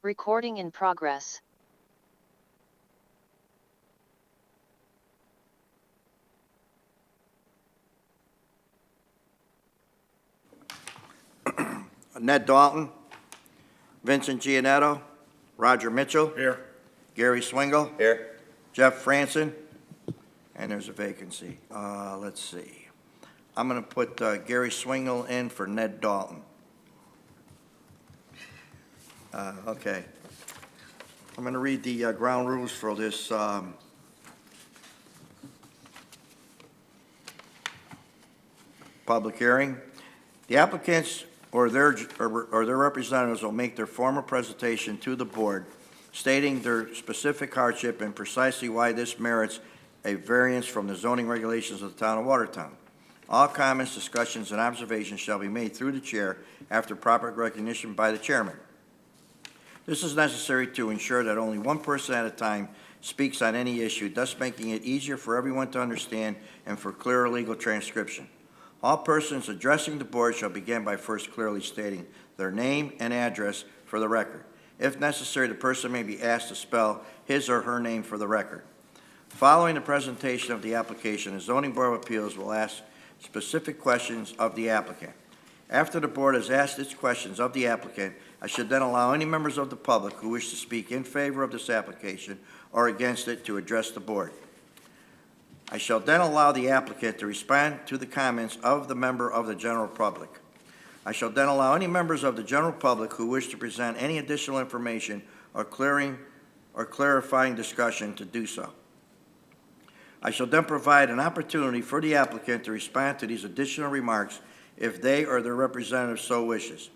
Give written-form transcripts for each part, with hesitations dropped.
Recording in progress. Ned Dalton, Vincent Gianetto, Roger Mitchell, Here. Gary Swingle, Here. Jeff Franson, and there's a vacancy. Let's see. I'm going to put Gary Swingle in for Ned Dalton. Okay. I'm going to read the ground rules for this public hearing. The applicants or their representatives will make their formal presentation to the board stating their specific hardship and precisely why this merits a variance from the zoning regulations of the town of Watertown. All comments, discussions, and observations shall be made through the chair after proper recognition by the chairman. This is necessary to ensure that only one person at a time speaks on any issue, thus making it easier for everyone to understand and for clearer legal transcription. All persons addressing the board shall begin by first clearly stating their name and address for the record. If necessary, the person may be asked to spell his or her name for the record. Following the presentation of the application, the Zoning Board of Appeals will ask specific questions of the applicant. After the board has asked its questions of the applicant, I should then allow any members of the public who wish to speak in favor of this application or against it to address the board. I shall then allow the applicant to respond to the comments of the member of the general public. I shall then allow any members of the general public who wish to present any additional information or clarifying discussion to do so. I shall then provide an opportunity for the applicant to respond to these additional remarks if they or their representative so wishes.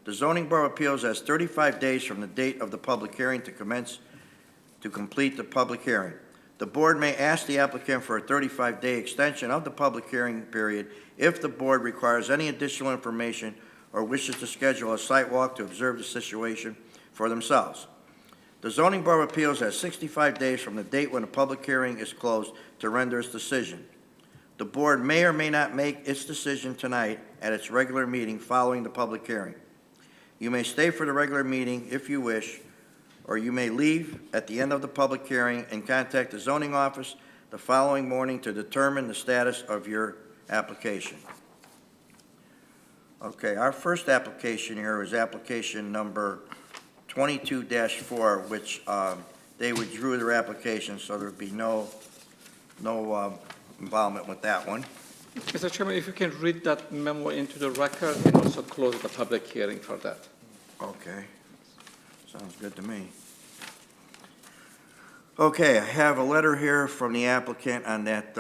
The Zoning Board of Appeals has 35 days from the date of the public hearing to complete the public hearing. The board may ask the applicant for a 35-day extension of the public hearing period if the board requires any additional information or wishes to schedule a site walk to observe the situation for themselves. The Zoning Board of Appeals has 65 days from the date when the public hearing is closed to render its decision. The board may or may not make its decision tonight at its regular meeting following the public hearing. You may stay for the regular meeting if you wish, or you may leave at the end of the public hearing and contact the zoning office the following morning to determine the status of your application. Okay, our first application here is application number 22-4, which they withdrew their application, so there'd be no involvement with that one. Mr. Chairman, if you can read that memo into the record and also close the public hearing for that. Okay, sounds good to me. Okay, I have a letter here from the applicant on that,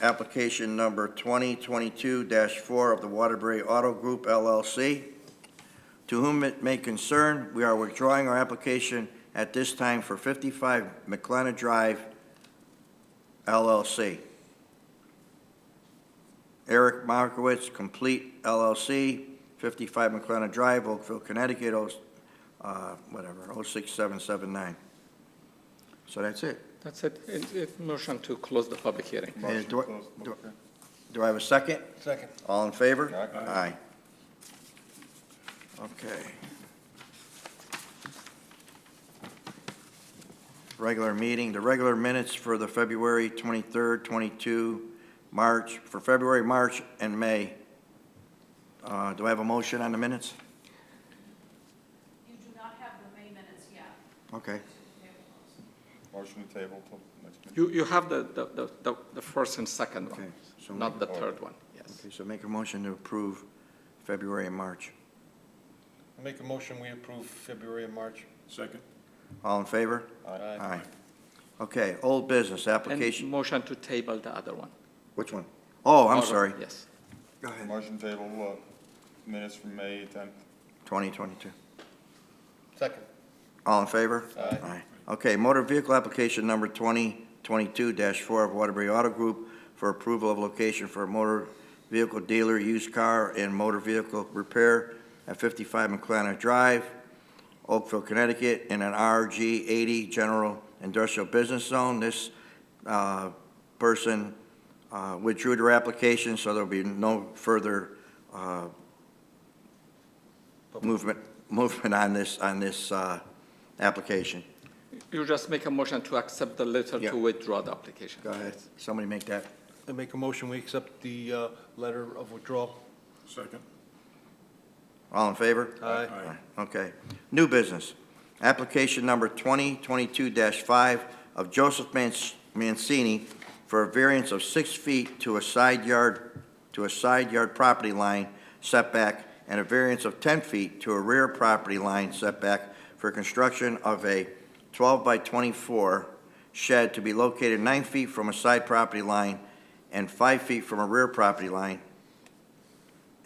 application number 2022-4 of the Waterbury Auto Group LLC. To whom it may concern, we are withdrawing our application at this time for 55 Mclaren Drive LLC. Eric Markowitz, Complete LLC, 55 Mclaren Drive, Oakville, Connecticut, 06779. So that's it. That's it. Motion to close the public hearing. Do I have a second? Second. All in favor? Aye. Okay. Regular meeting, the regular minutes for the February 23rd, 22, March, for February, March, and May. Do I have a motion on the minutes? You do not have the May minutes yet. Okay. Motion to table till next meeting. You have the first and second Okay. one, So not the third one. Yes. Okay, so make a motion to approve February and March. I make a motion, we approve February and March. Second. All in favor? Aye. Aye. Okay, old business, And application, motion to table the other one. which one? Oh, I'm Other- sorry. Yes. Go ahead. Motion table, minutes from May 10th. 2022. Second. All in favor? Aye. Okay, motor vehicle application number 2022-4 of Waterbury Auto Group for approval of location for a motor vehicle dealer, used car, and motor vehicle repair at 55 Mclaren Drive, Oakville, Connecticut, in an RG 80 General Industrial Business Zone. This person withdrew their application, so there'll be no further movement on this application? You just make a motion to accept the letter Yeah. to withdraw the application. Go ahead. Somebody make that. I make a motion, we accept the letter of withdrawal. Second. All in favor? Aye. Okay. New business. Application number 2022-5 of Joseph Mancini for a variance of 6 feet to a side yard property line setback and a variance of 10 feet to a rear property line setback for construction of a 12 by 24 shed to be located 9 feet from a side property line and 5 feet from a rear property line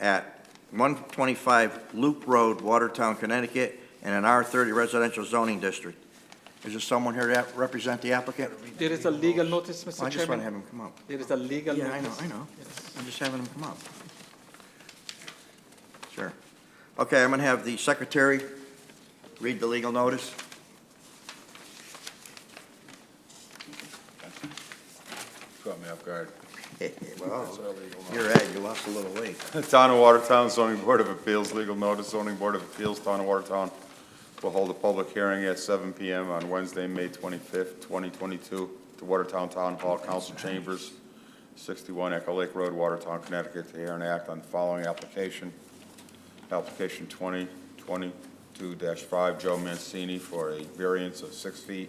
at 125 Loop Road, Watertown, Connecticut, in an R30 residential zoning district. Is there someone here to represent the applicant? There is a legal notice, Mr. I just want to Chairman. have him come up. There is a legal Yeah, notice. I know. I'm just having him come up. Sure. Okay, I'm going to have the secretary read the legal notice. Caught me off guard. Well, you're Ed, you lost a little weight. Town of Watertown zoning board of appeals, legal notice, zoning board of appeals, Town of Watertown will hold a public hearing at 7 PM on Wednesday, May 25th, 2022, to Watertown Town Hall Council Chambers, 61 Echo Lake Road, Watertown, Connecticut, to hear and act on the following application. Application 2022-5, Joe Mancini for a variance of 6 feet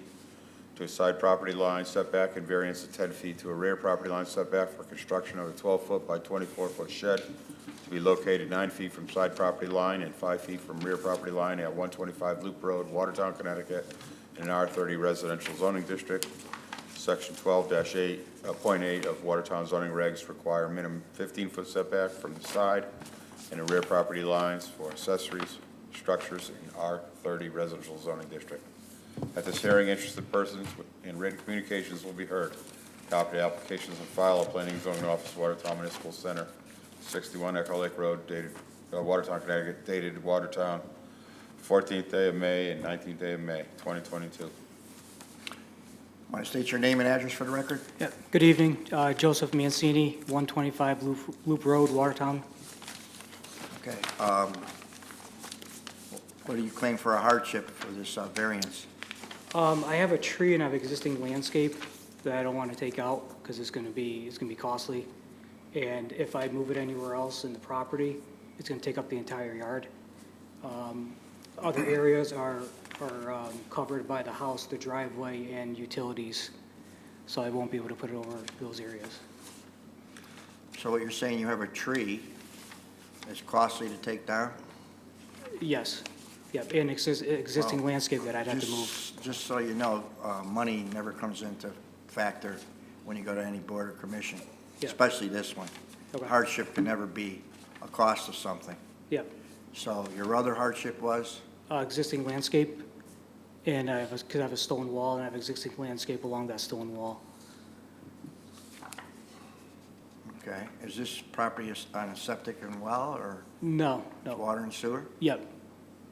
to a side property line setback and variance of 10 feet to a rear property line setback for construction of a 12-foot by 24-foot shed to be located 9 feet from side property line and 5 feet from rear property line at 125 Loop Road, Watertown, Connecticut, in an R30 residential zoning district. Section 12-8.8 of Watertown zoning regs require minimum 15-foot setback from the side and the rear property lines for accessories structures in R30 residential zoning district. At this hearing, interested persons in written communications will be heard. Copy of the applications on file at Planning and Zoning Office, Watertown Municipal Center, 61 Echo Lake Road, dated Watertown, Connecticut, dated Watertown, 14th day of May and 19th day of May, 2022. Want to state your name and address for the record? Yeah, good evening, Joseph Mancini, 125 Loop Road, Watertown. Okay. What do you claim for a hardship for this variance? I have a tree and I have existing landscape that I don't want to take out because it's going to be costly. And if I move it anywhere else in the property, it's going to take up the entire yard. Other areas are covered by the house, the driveway, and utilities, so I won't be able to put it over those areas. So what you're saying, you have a tree that's costly to take down? Yes, yep, and existing Well, landscape that I'd have to move. Just so you know, money never comes into factor when you go to any board or commission, Yeah. especially this one. Okay. Hardship can never be a cost of something. Yep, So your other hardship was? existing landscape, and because I have a stone wall, and I have existing landscape along that stone wall. Okay. Is this property on a septic and well, or No, no, water and sewer? yep,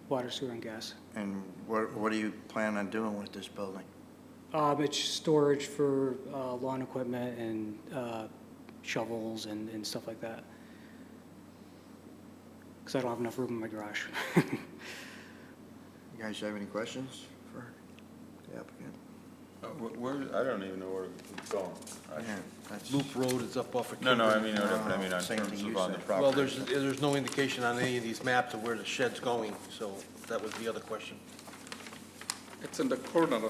water, sewer, and gas. And what do you plan on doing with this building? It's storage for lawn equipment and shovels and stuff like that. Because I don't have enough room in my garage. You guys have any questions for the applicant? Where, I don't even know where it's going. Yeah, that's- Loop Road is up off of. No, I Kimberly. mean, on Same terms thing of you on the said. property. Well, there's no indication on any of these maps of where the shed's going, so that was the other question. It's in the corner.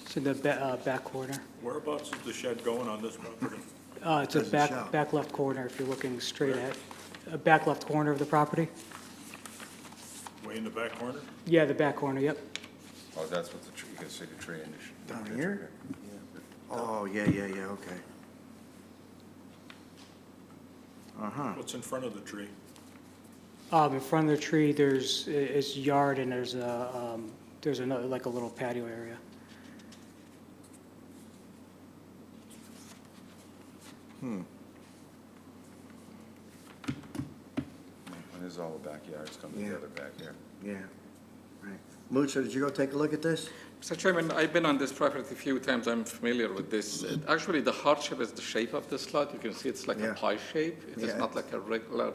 It's in the back corner. Whereabouts is the shed going on this property? It's a Doesn't show. back left corner if you're looking straight at, back left corner of the property. Way in the back corner? Yeah, the back corner, yep. Oh, that's what the tree, you can see the tree in the. Down here? Oh, yeah, okay. Uh-huh. What's in front of the tree? In front of the tree, it's yard and there's another, like a little patio area. And this is all the backyards come Yeah. together back here. Yeah, right. Mucho, did you go take a look at this? Mr. Chairman, I've been on this property a few times. I'm familiar with this. Actually, the hardship is the shape of this lot. You can see it's like Yeah. a pie shape. It is Yeah. not like a regular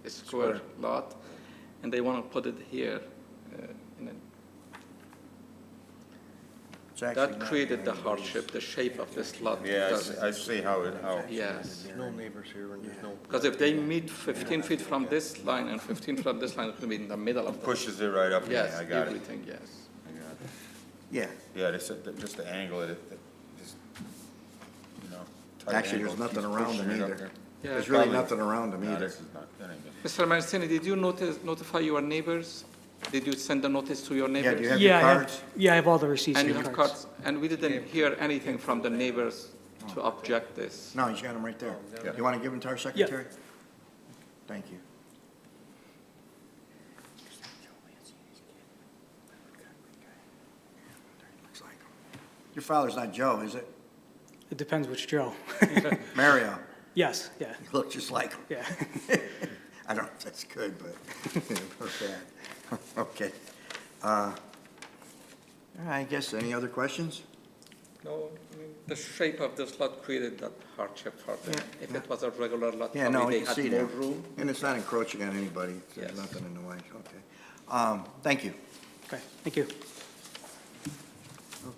square lot. and they want to put it here. in a- It's actually That not created the behind hardship, the shape of this lot. Yeah, because- I see how it, Yes, There's no neighbors here and there's no. because if they meet 15 feet from this line and 15 from this line, it's going to be in the middle of the. pushes it right up. Yes, I got it. everything, yes. I got it. Yeah, Yeah, just to angle it, just, you know. tight actually, there's angle, nothing keeps around pushing them it up either. there. Yeah. There's really Probably- nothing around them No, either. this is not, that ain't good. Mr. Marcini, did you notify your neighbors? Did you send a notice to your Yeah, neighbors? do you have your Yeah, cards? I have all the receipts And and you have cards. cards, and we didn't hear anything from the neighbors to object this. No, he's got them right there. Yeah. You want to give them to our secretary? Thank you. Your father's not Joe, is it? It depends which Joe. Mario. Yes, yeah, You look just like him. yeah. I don't know if that's good, but, or bad. Okay. I guess, any other questions? No, I mean, the shape of this lot created that hardship for them. Yeah, If yeah. it was a regular lot, Yeah, no, probably we they can see had more that. room. And it's not encroaching on anybody. There's Yes. nothing in the way, okay. Thank you. Okay, thank you.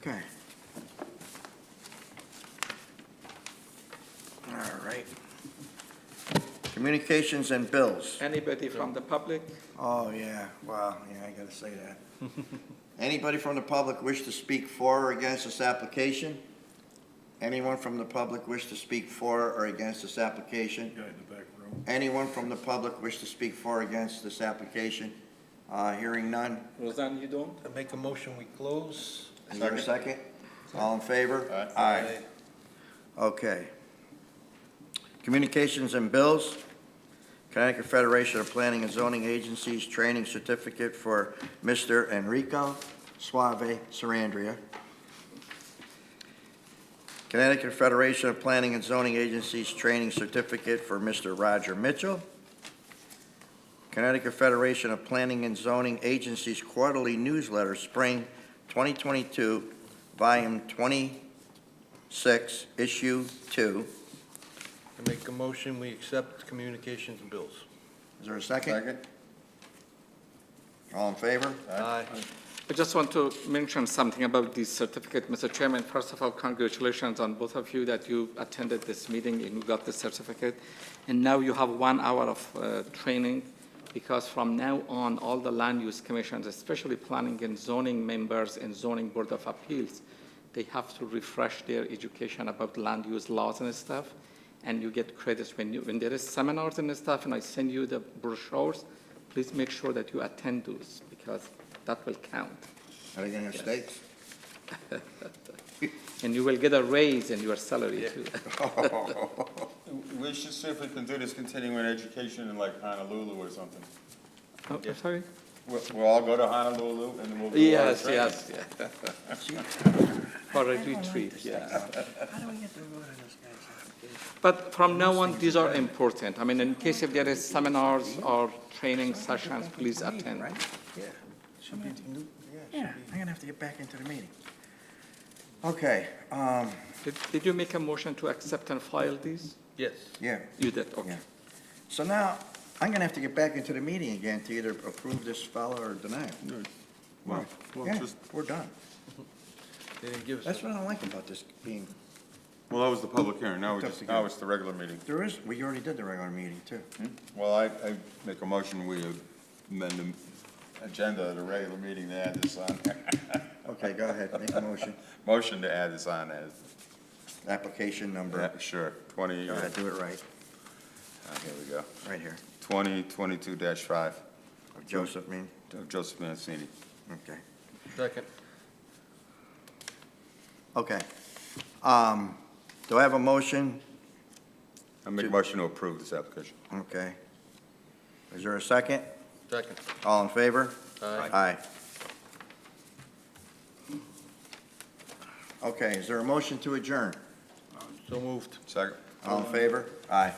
Okay. All right. Communications and bills. Anybody from the public? Oh, yeah, wow, yeah, I gotta say that. Anybody from the public wish to speak for or against this application? Anyone from the public wish to speak for or against this application? Guy in the back room. Anyone from the public wish to speak for or against this application? Hearing none. Roseanne, you don't? I make a motion, we close. Is there a second? All in favor? Aye. Okay. Communications and bills. Connecticut Federation of Planning and Zoning Agencies Training Certificate for Mr. Enrico Suave Sarandria. Connecticut Federation of Planning and Zoning Agencies Training Certificate for Mr. Roger Mitchell. Connecticut Federation of Planning and Zoning Agencies Quarterly Newsletter, Spring 2022, Volume 26, Issue 2. I make a motion, we accept communications and bills. Is there a second? Second? All in favor? Aye. I just want to mention something about this certificate, Mr. Chairman. First of all, congratulations on both of you that you attended this meeting and you got the certificate. And now you have 1 hour of training, because from now on, all the land use commissions, especially planning and zoning members and zoning board of appeals, they have to refresh their education about land use laws and stuff. And you get credits when there is seminars and stuff, and I send you the brochures. Please make sure that you attend those, because that will count. Are they going to have steaks? And you will get a raise in your salary too. We should see if we can do this continuing education in like Honolulu or something. Oh, I'm sorry? We'll all go to Honolulu and then we'll do our Yes, training. yes, yeah. For a retreat, yeah. How do we get to vote on this guy's application? But from now on, these are important. I mean, in case if there is seminars or training sessions, please attend. Right? Yeah. Should be, yeah, I'm going to have to get back into the meeting. Okay, Did you make a motion to accept and file these? Yes. yeah, You did, okay. yeah. So now, I'm going to have to get back into the meeting again to either approve this fella or deny it. Well, Yeah, just, we're done. They didn't give us. That's what I don't like about this being, well, that was the public hearing. Now Hooked up together. now it's the regular meeting. there is, we already did the regular meeting too. Well, I make a motion, we amend the agenda of the regular meeting to add this on. Okay, go ahead, make a motion. Motion to add this on as, Application number, yeah, sure, 20, go ahead, do it right, here we go, right here. 2022-5 Joseph, mean, of Joseph Mancini. okay. Second. Okay. Do I have a motion? I make a motion to approve this application. Okay. Is there a second? Second. All in favor? Aye. Aye. Okay, is there a motion to adjourn? So moved. Second? All in favor? Aye.